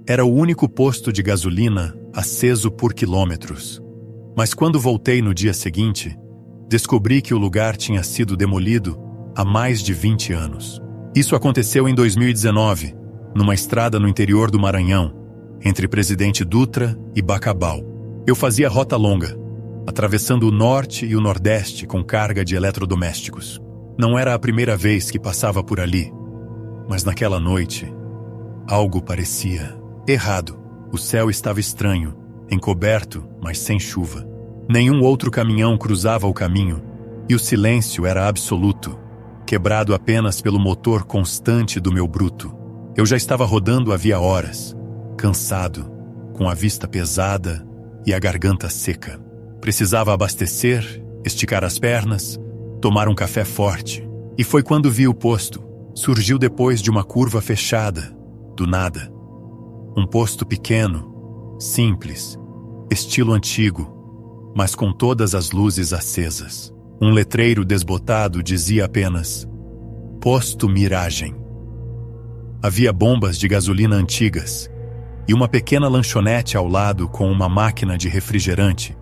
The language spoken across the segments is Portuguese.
Era o único posto de gasolina aceso por quilômetros. Mas quando voltei no dia seguinte, descobri que o lugar tinha sido demolido há mais de 20 anos. Isso aconteceu em 2019, numa estrada no interior do Maranhão, entre Presidente Dutra e Bacabal. Eu fazia rota longa, atravessando o norte e o nordeste com carga de eletrodomésticos. Não era a primeira vez que passava por ali, mas naquela noite, algo parecia errado. O céu estava estranho, encoberto, mas sem chuva. Nenhum outro caminhão cruzava o caminho, e o silêncio era absoluto, quebrado apenas pelo motor constante do meu bruto. Eu já estava rodando havia horas, cansado, com a vista pesada e a garganta seca. Precisava abastecer, esticar as pernas, tomar um café forte. E foi quando vi o posto. Surgiu depois de uma curva fechada, do nada. Um posto pequeno, simples, estilo antigo, mas com todas as luzes acesas. Um letreiro desbotado dizia apenas: Posto Miragem. Havia bombas de gasolina antigas e uma pequena lanchonete ao lado com uma máquina de refrigerante,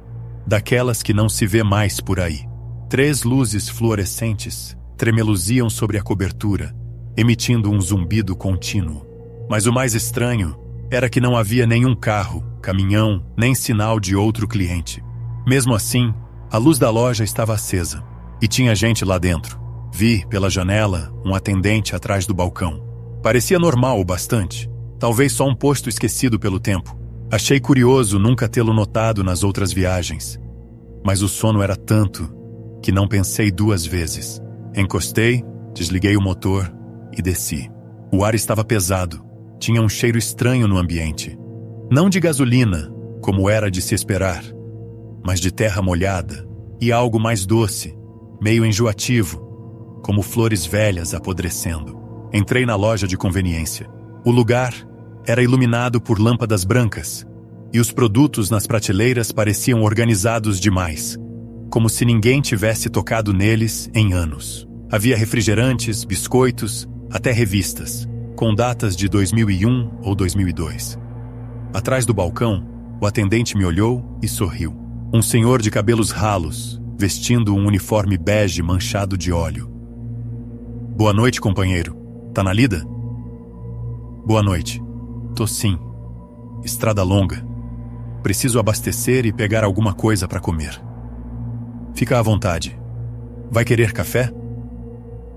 daquelas que não se vê mais por aí. 3 luzes fluorescentes tremeluziam sobre a cobertura, emitindo um zumbido contínuo. Mas o mais estranho era que não havia nenhum carro, caminhão, nem sinal de outro cliente. Mesmo assim, a luz da loja estava acesa e tinha gente lá dentro. Vi, pela janela, um atendente atrás do balcão. Parecia normal o bastante, talvez só um posto esquecido pelo tempo. Achei curioso nunca tê-lo notado nas outras viagens, mas o sono era tanto que não pensei 2 vezes. Encostei, desliguei o motor e desci. O ar estava pesado, tinha um cheiro estranho no ambiente. Não de gasolina, como era de se esperar, mas de terra molhada e algo mais doce, meio enjoativo, como flores velhas apodrecendo. Entrei na loja de conveniência. O lugar era iluminado por lâmpadas brancas e os produtos nas prateleiras pareciam organizados demais, como se ninguém tivesse tocado neles em anos. Havia refrigerantes, biscoitos, até revistas, com datas de 2001 ou 2002. Atrás do balcão, o atendente me olhou e sorriu. Um senhor de cabelos ralos, vestindo um uniforme bege manchado de óleo. Boa noite, companheiro. Tá na lida? Boa noite. Tô sim. Estrada longa. Preciso abastecer e pegar alguma coisa para comer. Fica à vontade. Vai querer café?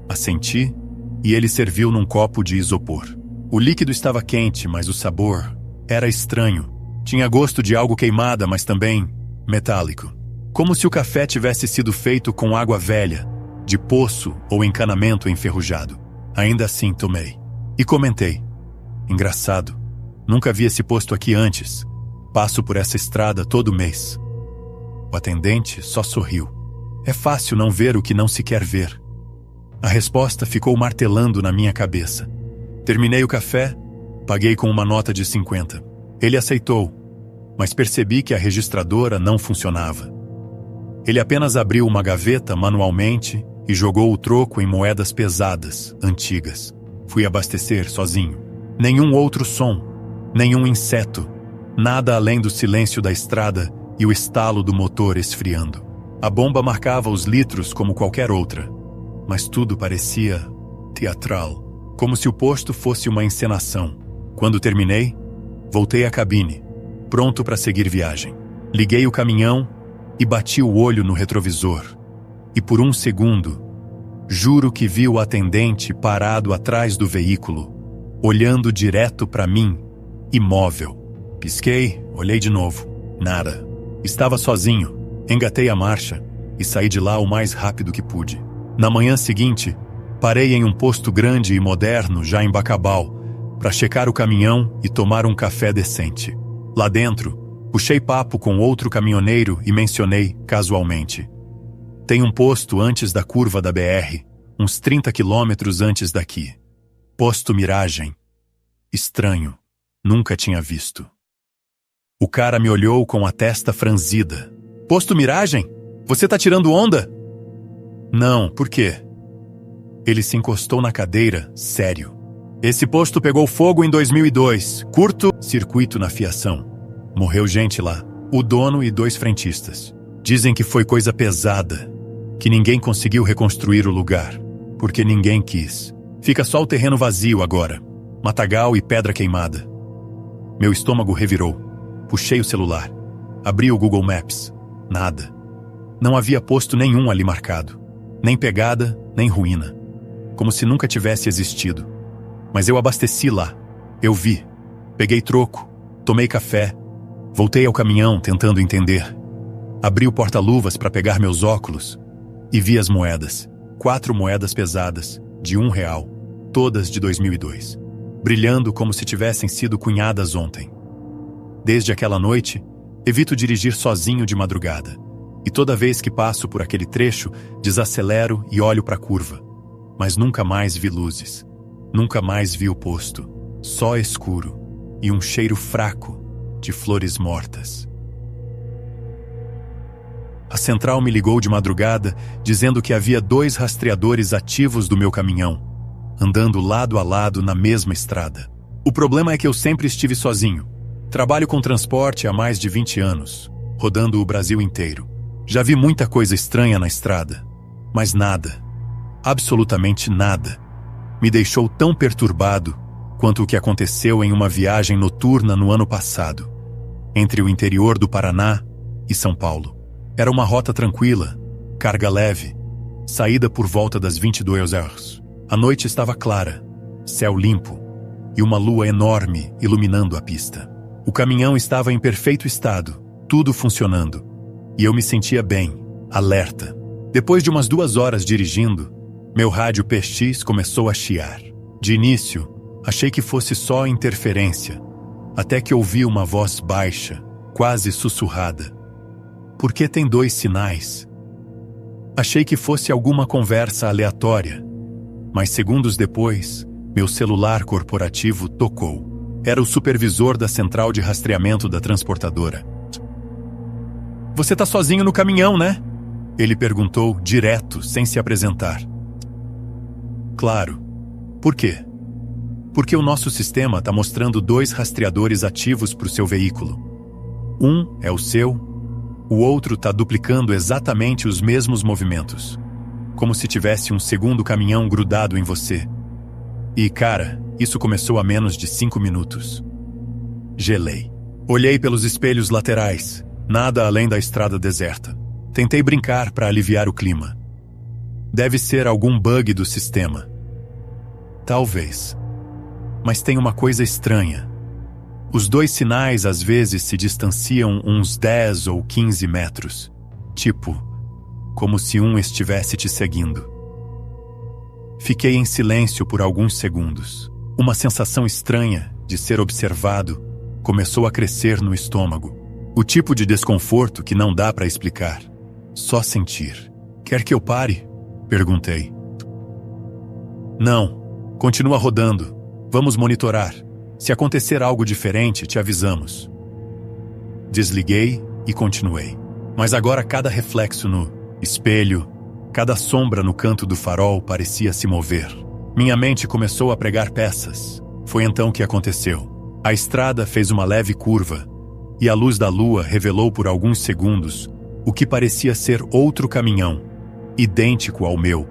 Assenti e ele serviu num copo de isopor. O líquido estava quente, mas o sabor era estranho. Tinha gosto de algo queimada, mas também metálico. Como se o café tivesse sido feito com água velha, de poço ou encanamento enferrujado. Ainda assim tomei. E comentei: engraçado, nunca vi esse posto aqui antes. Passo por essa estrada todo mês. O atendente só sorriu. É fácil não ver o que não se quer ver. A resposta ficou martelando na minha cabeça. Terminei o café, paguei com uma nota de 50. Ele aceitou, mas percebi que a registradora não funcionava. Ele apenas abriu uma gaveta manualmente e jogou o troco em moedas pesadas, antigas. Fui abastecer sozinho. Nenhum outro som, nenhum inseto, nada além do silêncio da estrada e o estalo do motor esfriando. A bomba marcava os litros como qualquer outra, mas tudo parecia teatral, como se o posto fosse uma encenação. Quando terminei, voltei à cabine, pronto para seguir viagem. Liguei o caminhão e bati o olho no retrovisor. E por um segundo, juro que vi o atendente parado atrás do veículo, olhando direto para mim, imóvel. Pisquei, olhei de novo. Nada. Estava sozinho. Engatei a marcha e saí de lá o mais rápido que pude. Na manhã seguinte, parei em um posto grande e moderno, já em Bacabal, para checar o caminhão e tomar um café decente. Lá dentro, puxei papo com outro caminhoneiro e mencionei, casualmente: tem um posto antes da curva da BR, uns 30 quilômetros antes daqui. Posto Miragem. Estranho. Nunca tinha visto. O cara me olhou com a testa franzida. Posto Miragem? Você tá tirando onda? Não, por quê? Ele se encostou na cadeira, sério. Esse posto pegou fogo em 2002. Curto circuito na fiação. Morreu gente lá. O dono e 2 frentistas. Dizem que foi coisa pesada. Que ninguém conseguiu reconstruir o lugar. Porque ninguém quis. Fica só o terreno vazio agora. Matagal e pedra queimada. Meu estômago revirou. Puxei o celular. Abri o Google Maps. Nada. Não havia posto nenhum ali marcado. Nem pegada, nem ruína. Como se nunca tivesse existido. Mas eu abasteci lá. Eu vi. Peguei troco. Tomei café. Voltei ao caminhão tentando entender. Abri o porta-luvas para pegar meus óculos. E vi as moedas. 4 moedas pesadas, de R$1. Todas de 2002. Brilhando como se tivessem sido cunhadas ontem. Desde aquela noite, evito dirigir sozinho de madrugada. E toda vez que passo por aquele trecho, desacelero e olho para a curva. Mas nunca mais vi luzes. Nunca mais vi o posto. Só escuro. E um cheiro fraco de flores mortas. A central me ligou de madrugada, dizendo que havia 2 rastreadores ativos do meu caminhão, andando lado a lado na mesma estrada. O problema é que eu sempre estive sozinho. Trabalho com transporte há mais de 20 anos, rodando o Brasil inteiro. Já vi muita coisa estranha na estrada, mas nada, absolutamente nada, me deixou tão perturbado quanto o que aconteceu em uma viagem noturna no ano passado, entre o interior do Paraná e São Paulo. Era uma rota tranquila, carga leve, saída por volta das 22 horas. A noite estava clara, céu limpo e uma lua enorme iluminando a pista. O caminhão estava em perfeito estado, tudo funcionando, e eu me sentia bem, alerta. Depois de umas 2 horas dirigindo, meu rádio PX começou a chiar. De início, achei que fosse só interferência, até que ouvi uma voz baixa, quase sussurrada. Por que tem 2 sinais? Achei que fosse alguma conversa aleatória, mas segundos depois, meu celular corporativo tocou. Era o supervisor da central de rastreamento da transportadora. Você tá sozinho no caminhão, né? Ele perguntou direto, sem se apresentar. Claro. Por quê? Porque o nosso sistema está mostrando 2 rastreadores ativos para o seu veículo. Um é o seu, o outro está duplicando exatamente os mesmos movimentos, como se tivesse um segundo caminhão grudado em você. E, cara, isso começou há menos de 5 minutos. Gelei. Olhei pelos espelhos laterais, nada além da estrada deserta. Tentei brincar para aliviar o clima. Deve ser algum bug do sistema. Talvez. Mas tem uma coisa estranha. Os 2 sinais às vezes se distanciam uns 10 ou 15 metros. Tipo, como se um estivesse te seguindo. Fiquei em silêncio por alguns segundos. Uma sensação estranha de ser observado começou a crescer no estômago. O tipo de desconforto que não dá para explicar. Só sentir. Quer que eu pare? Perguntei. Não. Continua rodando. Vamos monitorar. Se acontecer algo diferente, te avisamos. Desliguei e continuei. Mas agora cada reflexo no espelho, cada sombra no canto do farol parecia se mover. Minha mente começou a pregar peças. Foi então que aconteceu. A estrada fez uma leve curva e a luz da lua revelou por alguns segundos o que parecia ser outro caminhão, idêntico ao meu,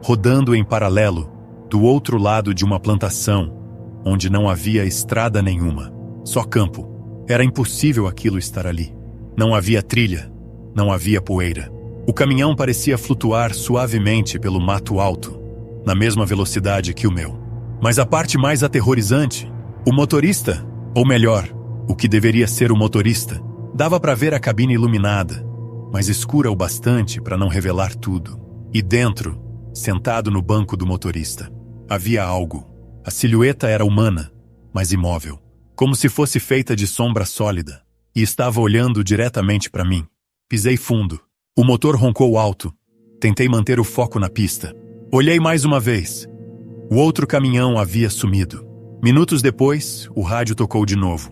rodando em paralelo do outro lado de uma plantação, onde não havia estrada nenhuma, só campo. Era impossível aquilo estar ali. Não havia trilha, não havia poeira. O caminhão parecia flutuar suavemente pelo mato alto, na mesma velocidade que o meu. Mas a parte mais aterrorizante, o motorista, ou melhor, o que deveria ser o motorista, dava para ver a cabine iluminada, mas escura o bastante para não revelar tudo. E dentro, sentado no banco do motorista, havia algo. A silhueta era humana, mas imóvel, como se fosse feita de sombra sólida, e estava olhando diretamente para mim. Pisei fundo. O motor roncou alto. Tentei manter o foco na pista. Olhei mais uma vez. O outro caminhão havia sumido. Minutos depois, o rádio tocou de novo.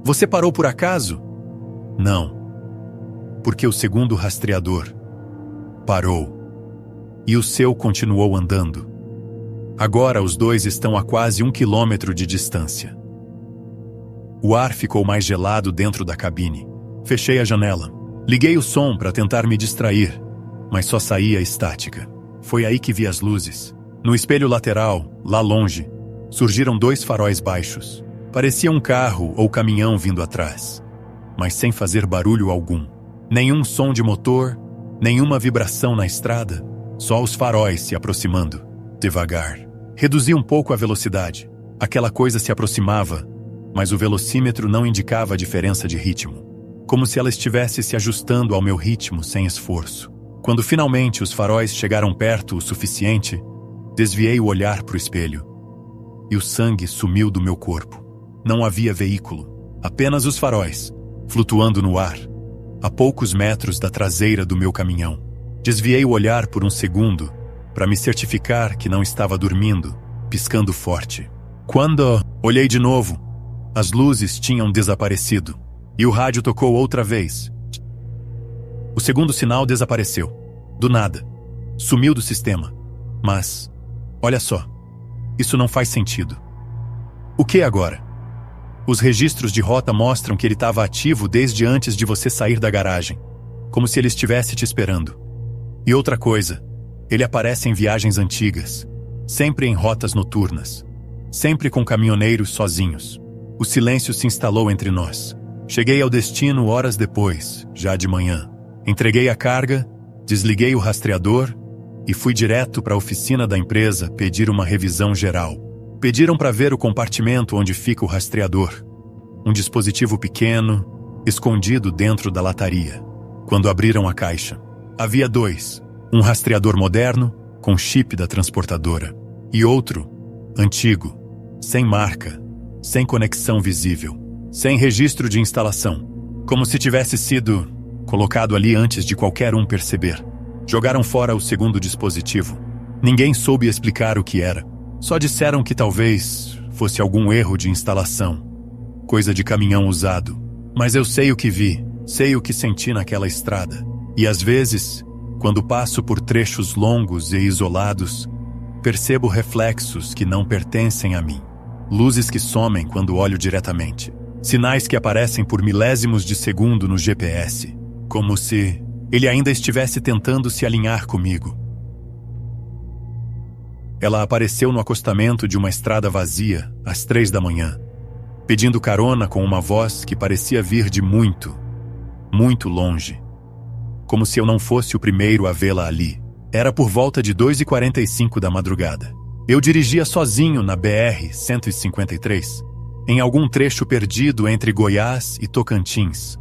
Você parou por acaso? Não. Porque o segundo rastreador parou. E o seu continuou andando. Agora os dois estão a quase 1 quilômetro de distância. O ar ficou mais gelado dentro da cabine. Fechei a janela. Liguei o som para tentar me distrair, mas só saía estática. Foi aí que vi as luzes. No espelho lateral, lá longe, surgiram 2 faróis baixos. Parecia um carro ou caminhão vindo atrás, mas sem fazer barulho algum. Nenhum som de motor, nenhuma vibração na estrada, só os faróis se aproximando, devagar. Reduzi um pouco a velocidade. Aquela coisa se aproximava, mas o velocímetro não indicava a diferença de ritmo, como se ela estivesse se ajustando ao meu ritmo sem esforço. Quando finalmente os faróis chegaram perto o suficiente, desviei o olhar para o espelho, e o sangue sumiu do meu corpo. Não havia veículo, apenas os faróis, flutuando no ar, a poucos metros da traseira do meu caminhão. Desviei o olhar por um segundo, para me certificar que não estava dormindo, piscando forte. Quando olhei de novo, as luzes tinham desaparecido, e o rádio tocou outra vez. O segundo sinal desapareceu. Do nada. Sumiu do sistema. Mas, olha só, isso não faz sentido. O que agora? Os registros de rota mostram que ele estava ativo desde antes de você sair da garagem, como se ele estivesse te esperando. E outra coisa, ele aparece em viagens antigas, sempre em rotas noturnas, sempre com caminhoneiros sozinhos. O silêncio se instalou entre nós. Cheguei ao destino horas depois, já de manhã. Entreguei a carga, desliguei o rastreador e fui direto para a oficina da empresa pedir uma revisão geral. Pediram para ver o compartimento onde fica o rastreador. Um dispositivo pequeno, escondido dentro da lataria. Quando abriram a caixa, havia 2. Um rastreador moderno, com chip da transportadora. E outro, antigo, sem marca, sem conexão visível, sem registro de instalação. Como se tivesse sido colocado ali antes de qualquer um perceber. Jogaram fora o segundo dispositivo. Ninguém soube explicar o que era. Só disseram que talvez fosse algum erro de instalação. Coisa de caminhão usado. Mas eu sei o que vi, sei o que senti naquela estrada. E às vezes, quando passo por trechos longos e isolados, percebo reflexos que não pertencem a mim. Luzes que somem quando olho diretamente. Sinais que aparecem por milésimos de segundo no GPS. Como se ele ainda estivesse tentando se alinhar comigo. Ela apareceu no acostamento de uma estrada vazia, às 3 da manhã, pedindo carona com uma voz que parecia vir de muito, muito longe. Como se eu não fosse o primeiro a vê-la ali. Era por volta de 2h45 da madrugada. Eu dirigia sozinho na BR-153, em algum trecho perdido entre Goiás e Tocantins,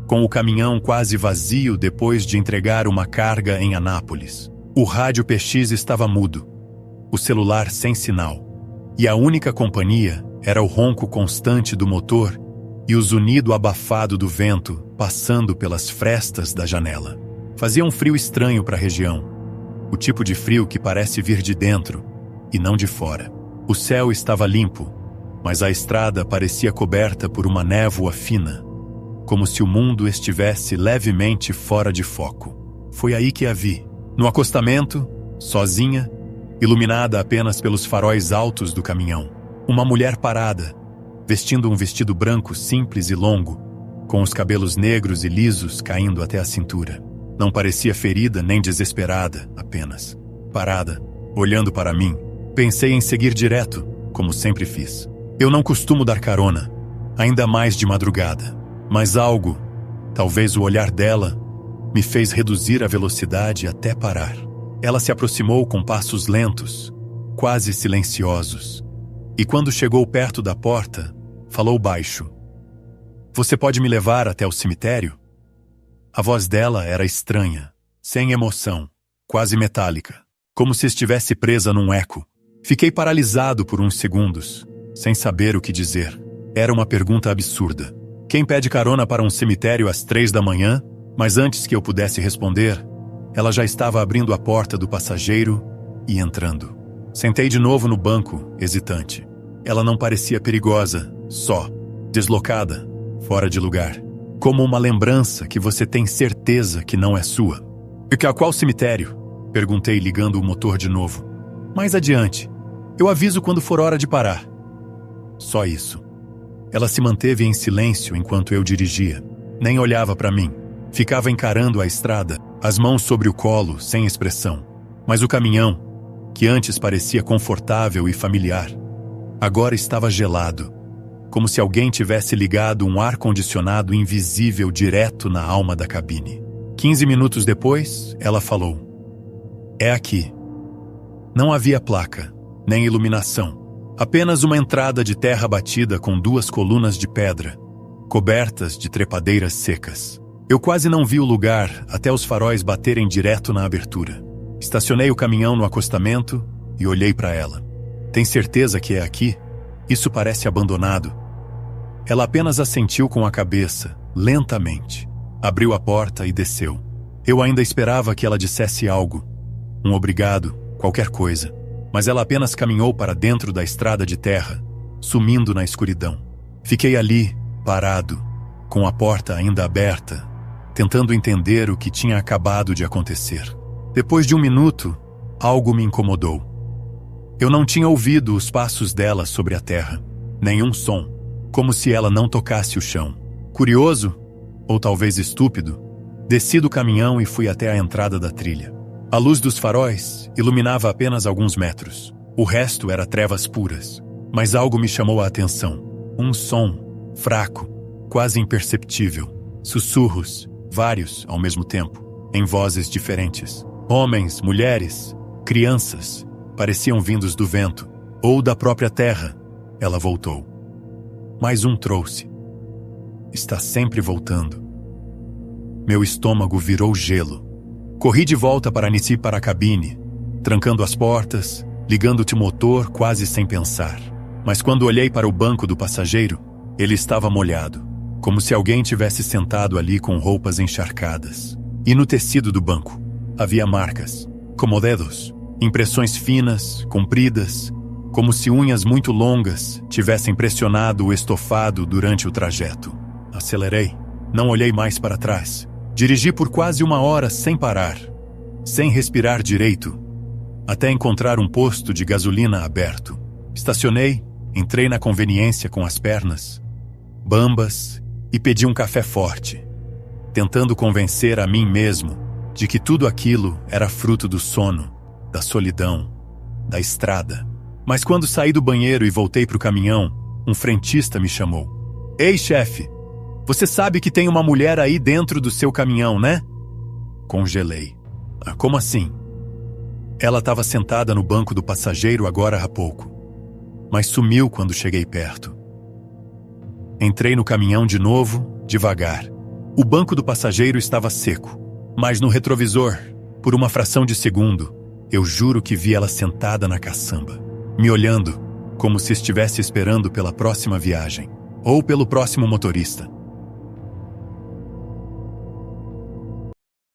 com o caminhão quase vazio depois de entregar uma carga em Anápolis. O rádio PX estava mudo, o celular sem sinal, e a única companhia era o ronco constante do motor e o zunido abafado do vento passando pelas frestas da janela. Fazia um frio estranho para a região, o tipo de frio que parece vir de dentro e não de fora. O céu estava limpo, mas a estrada parecia coberta por uma névoa fina, como se o mundo estivesse levemente fora de foco. Foi aí que a vi, no acostamento, sozinha, iluminada apenas pelos faróis altos do caminhão. Uma mulher parada, vestindo um vestido branco simples e longo, com os cabelos negros e lisos caindo até a cintura. Não parecia ferida nem desesperada, apenas parada, olhando para mim. Pensei em seguir direto, como sempre fiz. Eu não costumo dar carona, ainda mais de madrugada. Mas algo, talvez o olhar dela, me fez reduzir a velocidade até parar. Ela se aproximou com passos lentos, quase silenciosos. E quando chegou perto da porta, falou baixo. "Você pode me levar até o cemitério?" A voz dela era estranha, sem emoção, quase metálica, como se estivesse presa num eco. Fiquei paralisado por uns segundos, sem saber o que dizer. Era uma pergunta absurda. Quem pede carona para um cemitério às 3 da manhã? Mas antes que eu pudesse responder, ela já estava abrindo a porta do passageiro e entrando. Sentei de novo no banco, hesitante. Ela não parecia perigosa, só, deslocada, fora de lugar. Como uma lembrança que você tem certeza que não é sua. "E a qual cemitério?" Perguntei ligando o motor de novo. "Mais adiante. Eu aviso quando for hora de parar. Só isso. Ela se manteve em silêncio enquanto eu dirigia. Nem olhava para mim. Ficava encarando a estrada, as mãos sobre o colo, sem expressão. Mas o caminhão, que antes parecia confortável e familiar, agora estava gelado, como se alguém tivesse ligado um ar-condicionado invisível direto na alma da cabine. 15 minutos depois, ela falou: "É aqui." Não havia placa, nem iluminação. Apenas uma entrada de terra batida com 2 colunas de pedra, cobertas de trepadeiras secas. Eu quase não vi o lugar até os faróis baterem direto na abertura. Estacionei o caminhão no acostamento e olhei para ela. "Tem certeza que é aqui? Isso parece abandonado." Ela apenas assentiu com a cabeça, lentamente. Abriu a porta e desceu. Eu ainda esperava que ela dissesse algo. Um obrigado, qualquer coisa. Mas ela apenas caminhou para dentro da estrada de terra, sumindo na escuridão. Fiquei ali, parado, com a porta ainda aberta, tentando entender o que tinha acabado de acontecer. Depois de 1 minuto, algo me incomodou. Eu não tinha ouvido os passos dela sobre a terra. Nenhum som, como se ela não tocasse o chão. Curioso, ou talvez estúpido, desci do caminhão e fui até a entrada da trilha. A luz dos faróis iluminava apenas alguns metros. O resto era trevas puras. Mas algo me chamou a atenção. Um som, fraco, quase imperceptível. Sussurros, vários ao mesmo tempo, em vozes diferentes. Homens, mulheres, crianças, pareciam vindos do vento, ou da própria terra. Ela voltou. Mais um trouxe. Está sempre voltando. Meu estômago virou gelo. Corri de volta para a cabine, trancando as portas, ligando o motor quase sem pensar. Mas quando olhei para o banco do passageiro, ele estava molhado, como se alguém tivesse sentado ali com roupas encharcadas. E no tecido do banco havia marcas, como dedos, impressões finas, compridas, como se unhas muito longas tivessem pressionado o estofado durante o trajeto. Acelerei, não olhei mais para trás. Dirigi por quase 1 hora sem parar, sem respirar direito, até encontrar um posto de gasolina aberto. Estacionei, entrei na conveniência com as pernas bambas e pedi um café forte, tentando convencer a mim mesmo de que tudo aquilo era fruto do sono, da solidão, da estrada. Mas quando saí do banheiro e voltei para o caminhão, um frentista me chamou. "Ei, chefe, você sabe que tem uma mulher aí dentro do seu caminhão, né?" Congelei. Como assim? Ela estava sentada no banco do passageiro agora há pouco, mas sumiu quando cheguei perto. Entrei no caminhão de novo, devagar. O banco do passageiro estava seco, mas no retrovisor, por uma fração de segundo, eu juro que vi ela sentada na caçamba, me olhando, como se estivesse esperando pela próxima viagem, ou pelo próximo motorista.